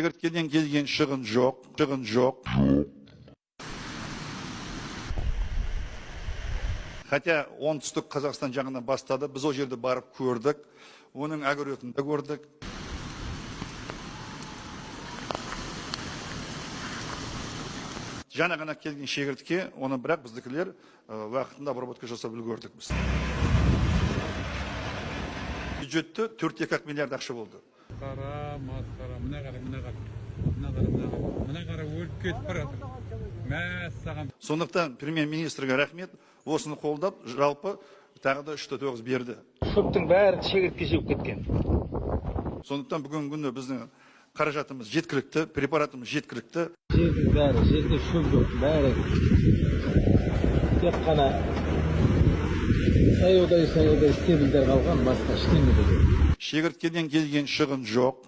Шегірткеден келген шығын жоқ. Хотя оңтүстік Қазақстан жағынан бастады, біз о жерде барып көрдік, оның әгөретін де көрдік. Жаңа ғана келген шегіртке, оны бірақ біздікілер уақытында обработка жасап үлгердік біз. Бюджетті 4,2 миллиард ақша болды. Қара, мына қара өліп кетіп барады. Мәссаған. Сондықтан премьер-министрге рахмет, осыны қолдап, жалпы тағы да 3,9 берді. Шөптің бәрі шегіртке жеп кеткен. Сондықтан бүгінгі күні біздің қаражатымыз жеткілікті, препаратымыз жеткілікті. Жердің бәрі, жерде шөп жоқ, бәрі. Тек қана саяудай стебілдер қалған, басқа ештеңе де жоқ. Шегірткеден келген шығын жоқ.